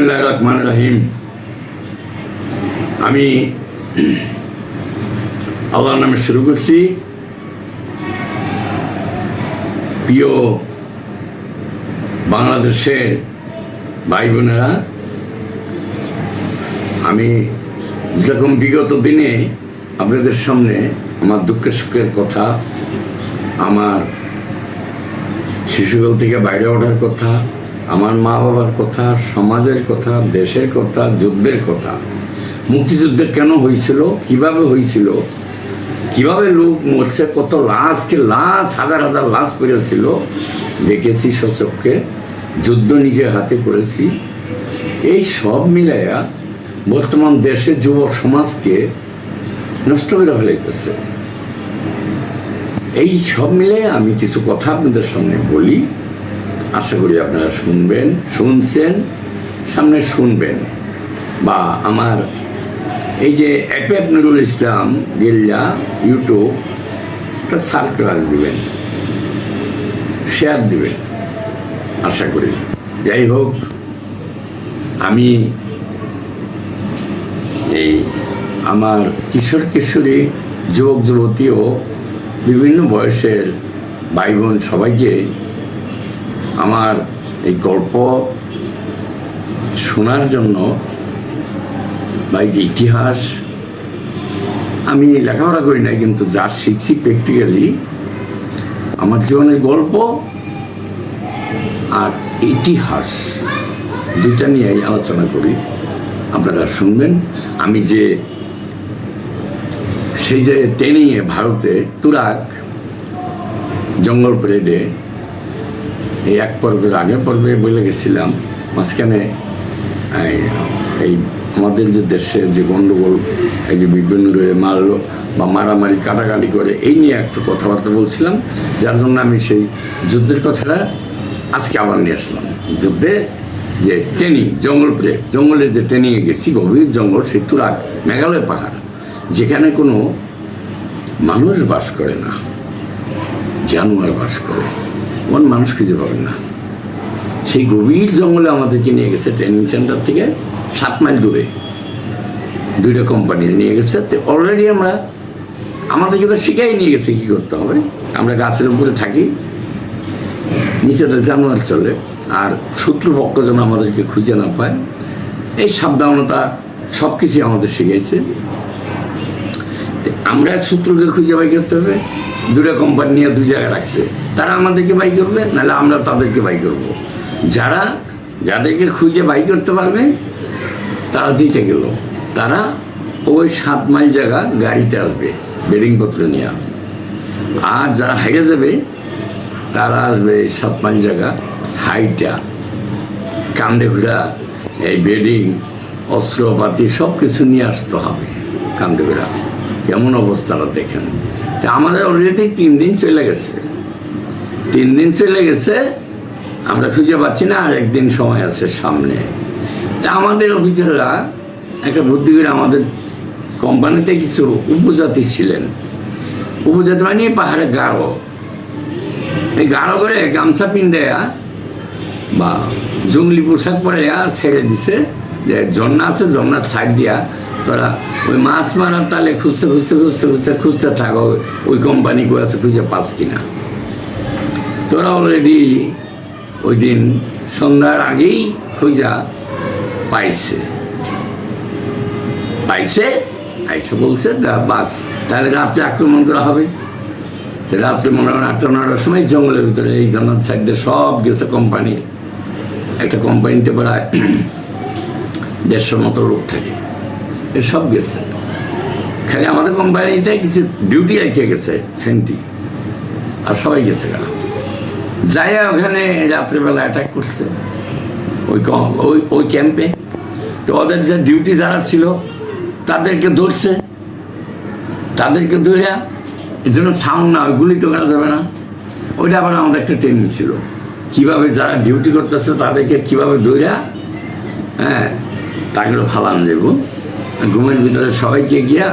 বিসমিল্লাহির রহমানির রহিম। আমি আল্লাহর নামে শুরু করছি। প্রিয় বাংলাদেশের ভাই বোনেরা, আমি যেরকম বিগত দিনে আপনাদের সামনে আমার দুঃখের সুখের কথা, আমার শিশুকাল থেকে বাইরে ওঠার কথা, আমার মা বাবার কথা, সমাজের কথা, দেশের কথা, যুদ্ধের কথা, মুক্তিযুদ্ধ কেন হয়েছিল, কিভাবে হয়েছিল, কিভাবে লোক মরছে, কত লাশকে লাশ, হাজার হাজার লাশ পড়েছিল দেখেছি সচক্ষে, যুদ্ধ নিজে হাতে করেছি। এই সব মিলাইয়া বর্তমান দেশের যুব সমাজকে নষ্ট করে ফেলাইতেছে। এই সব মিলে আমি কিছু কথা আপনাদের সামনে বলি, আশা করি আপনারা শুনবেন, শুনছেন, সামনে শুনবেন, বা আমার এই যে এপেপ নুরুল ইসলাম গেল্লা ইউটিউব একটা সার্কুলার দিবেন, শেয়ার দিবেন, আশা করি। যাই হোক, আমি এই আমার কিশোর কিশোরী, যুবক যুবতী ও বিভিন্ন বয়সের ভাই বোন সবাইকে আমার এই গল্প শোনার জন্য, বা এই যে ইতিহাস, আমি লেখাপড়া করি না, কিন্তু যা শিখছি প্র্যাকটিক্যালি, আমার জীবনের গল্প আর ইতিহাস দুইটা নিয়েই আলোচনা করি, আপনারা শুনবেন। আমি যে সেই যে ট্রেনিংয়ে ভারতে তুরাগ জঙ্গল প্যারেডে এই এক পর্বের আগের পর্বে বলে গেছিলাম, মাঝখানে এই আমাদের যে দেশের যে গণ্ডগোল, এই যে বিভিন্ন মারলো বা মারামারি কাটাকাটি করে, এই নিয়ে একটু কথাবার্তা বলছিলাম, যার জন্য আমি সেই যুদ্ধের কথাটা আজকে আবার নিয়ে আসলাম। যুদ্ধে যে ট্রেনিং, জঙ্গল প্যারেড, জঙ্গলে যে ট্রেনিংয়ে গেছি, গভীর জঙ্গল, সেই তুরাগ মেঘালয় পাহাড়, যেখানে কোনো মানুষ বাস করে না, জানোয়ার বাস করে, কোন মানুষ খুঁজে পাবেন না। সেই গভীর জঙ্গলে আমাদেরকে নিয়ে গেছে ট্রেনিং সেন্টার থেকে 7 মাইল দূরে, দুইটা কোম্পানি নিয়ে গেছে। তো অলরেডি আমাদেরকে তো শিখাই নিয়ে গেছে কী করতে হবে। আমরা গাছের উপরে থাকি, নিচেতে জানোয়ার চলে, আর শত্রুপক্ষ যেন আমাদেরকে খুঁজে না পায়, এই সাবধানতা সব কিছুই আমাদের শিখাইছে। আমরা এক শত্রুকে খুঁজে বাই করতে হবে, দুটা কোম্পানি নিয়ে দুই জায়গায় রাখছে, তারা আমাদেরকে বাই করবে, নাহলে আমরা তাদেরকে বাই করবো। যাদেরকে খুঁজে বাই করতে পারবে তারা জিতে গেল, তারা ওই 7 মাইল জায়গা গাড়িতে আসবে বেডিংপত্র নিয়ে, আর যারা হেরে যাবে তারা আসবে 7 মাইল জায়গা হাইটা, কান্দে ঘোরা, এই বেডিং, অস্ত্রপাতি সব কিছু নিয়ে আসতে হবে কান্দে ঘোরা। কেমন অবস্থাটা দেখেন। তা আমাদের অলরেডি 3 দিন চলে গেছে, 3 দিন চলে গেছে, আমরা খুঁজে পাচ্ছি না, আর 1 দিন সময় আছে সামনে। তা আমাদের অফিসাররা একটা বুদ্ধি করে, আমাদের কোম্পানিতে কিছু উপজাতি ছিলেন, উপজাতি মানে পাহাড়ে গাঢ়, এই গাঢ় করে গামছা পিন্দেয়া বা জঙ্গলি পোশাক পরে ছেড়ে দিছে, যে ঝর্ণা আছে, ঝর্ণার সাইড দিয়া তোরা ওই মাছ মারার তালে খুঁজতে খুঁজতে খুঁজতে খুঁজতে খুঁজতে থাকো, ওই কোম্পানি কই আছে খুঁজে পাস কিনা। তোরা অলরেডি ওই দিন সন্ধ্যার আগেই খুঁজা পাইছে আইসে বলছে বাস, তাহলে রাত্রে আক্রমণ করা হবে। রাত্রে মনে হয় 8-9টার সময় জঙ্গলের ভিতরে এই জন্নার সাইডে সব গেছে কোম্পানির, একটা কোম্পানিতে প্রায় 150 মতো লোক থাকে, সব গেছে। খালি আমাদের কোম্পানিতে কিছু ডিউটি রেখে গেছে সেন্টি, আর সবাই গেছে গা, যাই ওখানে রাত্রেবেলা অ্যাটাক করছে ওই ক্যাম্পে। তো ওদের যে ডিউটি যারা ছিল তাদেরকে ধরছে, তাদেরকে ধরে এর জন্য সাউন্ড না, গুলি তো করা যাবে না, ওইটা আবার আমাদের একটা ট্রেনিং ছিল, কীভাবে যারা ডিউটি করতেছে তাদেরকে কীভাবে ধরে তাকে ফালানো যাবো। ঘুমের ভিতরে সবাইকে গিয়া,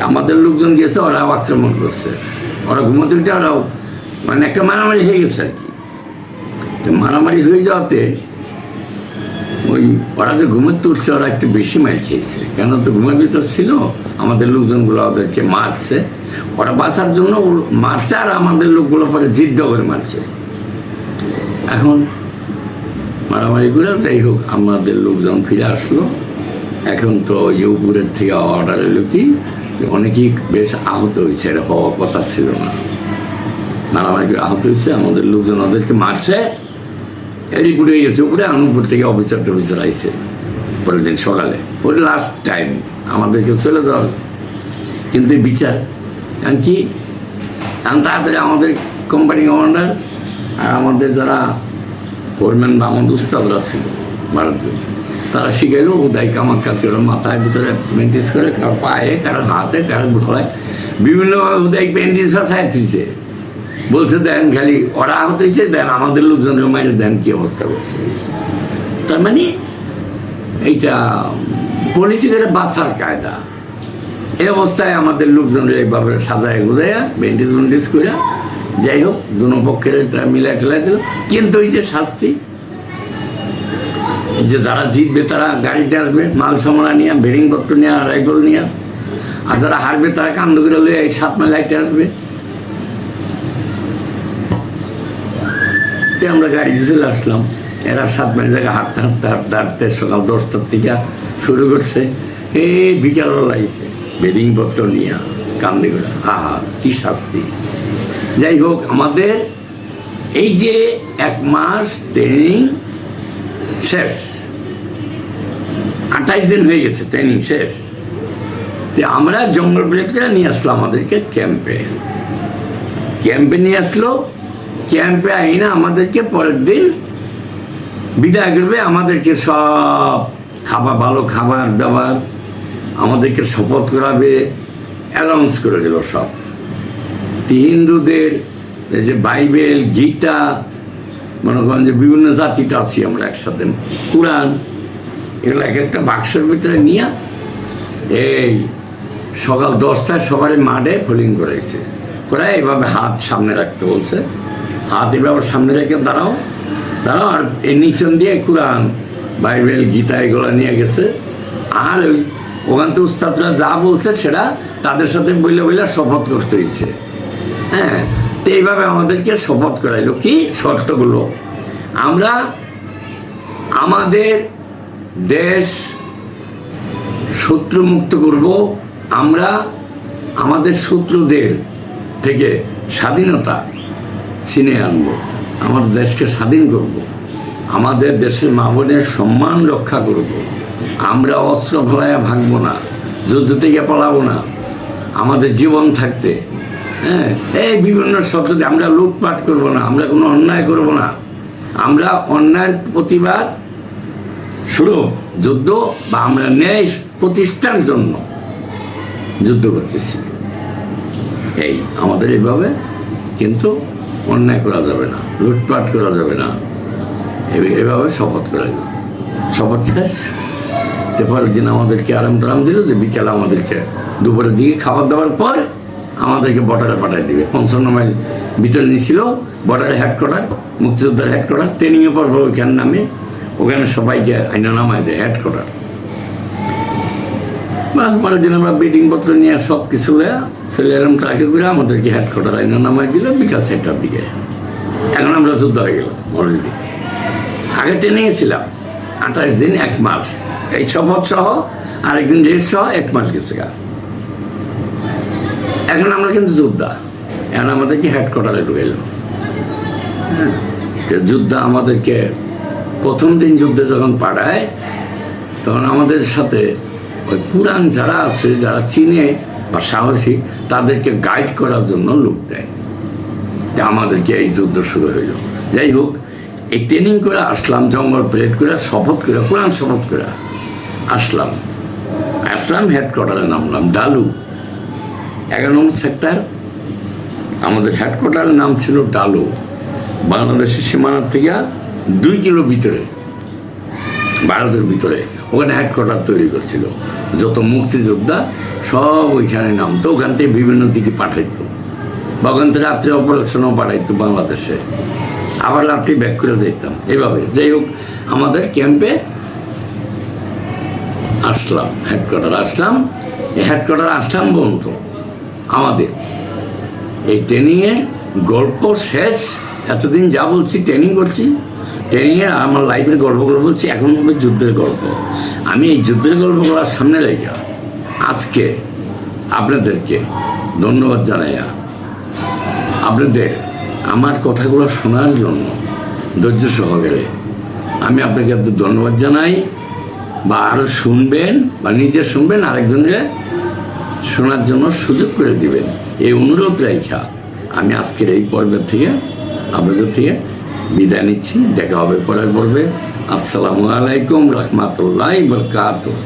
আমাদের লোকজন গেছে, ওরাও আক্রমণ করছে, ওরা ঘুমোতে উঠে ওরাও মানে একটা মারামারি হয়ে গেছে আর কি। তো মারামারি হয়ে যাওয়াতে ওই ওরা যে ঘুমের তুলছে ওরা একটু বেশি মার খেয়েছে, কেন তো ঘুমের ভিতর ছিল, আমাদের লোকজনগুলো ওদেরকে মারছে, ওরা বাঁচার জন্য মারছে, আর আমাদের লোকগুলো পরে জিদ্দ করে মারছে। এখন মারামারি করে যাই হোক আমাদের লোকজন ফিরে আসলো। এখন তো ওই যে উপরের থেকে অর্ডার এলো কি অনেকেই বেশ আহত হয়েছে, এটা হওয়ার কথা ছিল না, মারামারি আহত হয়েছে, আমাদের লোকজন ওদেরকে মারছে, রিপোর্ট হয়ে গেছে উপরে, উপর থেকে অফিসার টফিসার আইসে পরের দিন সকালে, ওটা লাস্ট টাইম আমাদেরকে চলে যাওয়ার। কিন্তু বিচার কারণ কি, কারণ তাড়াতাড়ি আমাদের কোম্পানি কমান্ডার আর আমাদের যারা ফোরম্যান বা আমাদের উস্তাদরা ছিল ভারতীয়, তারা শিখাইলো উদয় কামাক্কা কেউ মাথায় ভিতরে ব্যান্ডেজ করে, কারো পায়ে, কারো হাতে, কারো গলায়, বিভিন্নভাবে উদয় ব্যান্ডেজ ভাষায় থুইছে, বলছে দেন খালি ওরা আহত হয়েছে, দেন আমাদের লোকজনের মাইরে দেন কি অবস্থা করছে। তার মানে এইটা পলিটিক্যাল বাঁচার কায়দা। এই অবস্থায় আমাদের লোকজনের এইভাবে সাজায় গুজাইয়া ব্যান্ডেজ করে যাই হোক দুনো পক্ষের মিলাই টেলাই দিল। কিন্তু ওই যে শাস্তি, যে যারা জিতবে তারা গাড়িতে আসবে মাল সামলা নিয়ে, বেডিংপত্র নিয়ে, রাইফেল নিয়ে, আর যারা হারবে তারা কান্দ করে লইয়া এই 7 মাইল হাইটে আসবে। আমরা গাড়িতে চলে আসলাম, এরা 7 মাইল জায়গায় হাঁটতে হাঁটতে হাঁটতে হাঁটতে সকাল 10টার থেকে শুরু করছে, বিকালবেলা আইছে বেডিংপত্র নিয়ে কান্দে করে, হা কি শাস্তি। যাই হোক আমাদের এই যে 1 মাস ট্রেনিং শেষ, 28 দিন হয়ে গেছে ট্রেনিং শেষ, তো আমরা জঙ্গল ব্রেডকে নিয়ে আসলো আমাদেরকে ক্যাম্পে নিয়ে আসলো। ক্যাম্পে আইনা আমাদেরকে পরের দিন বিদায় করবে, আমাদেরকে সব ভালো খাবার দাবার, আমাদেরকে শপথ করাবে, অ্যানাউন্স করে দিল সব। হিন্দুদের যে বাইবেল, গীতা, মনে করেন যে বিভিন্ন জাতিটা আছি আমরা একসাথে, কোরআন, এগুলো এক একটা বাক্সের ভিতরে নিয়ে এই সকাল 10টায় সবারই মাঠে ফলিং করাইছে, এভাবে হাত সামনে রাখতে বলছে, হাত এভাবে সামনে রেখে দাঁড়াও, আর এই নিচন দিয়ে কোরআন, বাইবেল, গীতা এগুলো নিয়ে গেছে। আর ওখান থেকে উস্তাদরা যা বলছে সেটা তাদের সাথে বইলে শপথ করতে হয়েছে। হ্যাঁ, তো এইভাবে আমাদেরকে শপথ করাইলো কি শর্তগুলো, আমরা আমাদের দেশ শত্রুমুক্ত করব, আমরা আমাদের শত্রুদের থেকে স্বাধীনতা ছিনিয়ে আনব, আমাদের দেশকে স্বাধীন করব, আমাদের দেশের মা বোনের সম্মান রক্ষা করব, আমরা অস্ত্র ফলাইয়া ভাঙবো না, যুদ্ধ থেকে পালাবো না, আমাদের জীবন থাকতে। হ্যাঁ, এই বিভিন্ন শব্দ দিয়ে আমরা লুটপাট করব না, আমরা কোনো অন্যায় করব না, আমরা অন্যায়ের প্রতিবাদ স্বরূপ যুদ্ধ বা আমরা ন্যায় প্রতিষ্ঠার জন্য যুদ্ধ করতেছি। এই আমাদের এইভাবে, কিন্তু অন্যায় করা যাবে না, লুটপাট করা যাবে না, এভাবে শপথ করা যাবে। শপথ শেষ, পরের দিন আমাদেরকে আরাম দিল যে বিকেলে আমাদেরকে দুপুরের দিকে খাবার দাবার পর আমাদেরকে বর্ডারে পাঠিয়ে দিবে। 55 মাইল ভিতরে নিয়েছিল বর্ডারের হেডকোয়ার্টার, মুক্তিযোদ্ধার হেডকোয়ার্টার, ট্রেনিংয়ে পড়বো ওইখানে নামে, ওখানে সবাইকে আইনা নামায় দেয় হেডকোয়ার্টার। পরের দিন আমরা বেডিংপত্র নিয়ে সব কিছু ছেলে এরম ট্রাকে করে আমাদেরকে হেডকোয়ার্টার আইনা নামায় দিল বিকাল 4টার দিকে। এখন আমরা যুদ্ধ হয়ে গেলাম অলরেডি। আগে ট্রেনিংয়ে ছিলাম 28 দিন 1 মাস, এই শপথ সহ আরেকদিন রেস্ট সহ 1 মাস গেছে গা। এখন আমরা কিন্তু যোদ্ধা, এখন আমাদেরকে হেডকোয়ার্টারে ঢুকাইল। হ্যাঁ, যোদ্ধা আমাদেরকে প্রথম দিন যুদ্ধে যখন পাঠায় তখন আমাদের সাথে ওই পুরাণ যারা আছে, যারা চিনে বা সাহসী, তাদেরকে গাইড করার জন্য লোক দেয়, আমাদেরকে এই যুদ্ধ শুরু হইল। যাই হোক, এই ট্রেনিং করে আসলাম, জঙ্গল প্লেট করে শপথ করে, কোরআন শপথ করে আসলাম হেডকোয়ার্টারে নামলাম, ডালু 11 নম্বর সেক্টর। আমাদের হেডকোয়ার্টারের নাম ছিল ডালু, বাংলাদেশের সীমানার থেকে 2 কিলো ভিতরে, ভারতের ভিতরে, ওখানে হেডকোয়ার্টার তৈরি করছিল। যত মুক্তিযোদ্ধা সব ওইখানে নামতো, ওখান থেকে বিভিন্ন দিকে পাঠাইতো, বা ওখান থেকে রাত্রে অপারেশনও পাঠাইতো বাংলাদেশে, আবার রাত্রি ব্যাক করে যেতাম। এভাবে যাই হোক, আমাদের ক্যাম্পে আসলাম, হেডকোয়ার্টার আসলাম। এই হেডকোয়ার্টার আসলাম পর্যন্ত আমাদের এই ট্রেনিংয়ের গল্প শেষ। এতদিন যা বলছি ট্রেনিং করছি, ট্রেনিংয়ে আমার লাইফের গল্পগুলো বলছি, এখন হবে যুদ্ধের গল্প। আমি এই যুদ্ধের গল্পগুলোর সামনে রেখে আজকে আপনাদেরকে ধন্যবাদ জানাই। আপনাদের আমার কথাগুলো শোনার জন্য ধৈর্য সহকারে আমি আপনাকে ধন্যবাদ জানাই। বা আরও শুনবেন বা নিজে শুনবেন, আরেকজনকে শোনার জন্য সুযোগ করে দিবেন, এই অনুরোধ রেখা আমি আজকের এই পর্বের থেকে আপনাদের থেকে বিদায় নিচ্ছি। দেখা হবে পরের পর্বে। আসসালামু আলাইকুম রহমতুল্লাহি ওয়া বারাকাতুহু।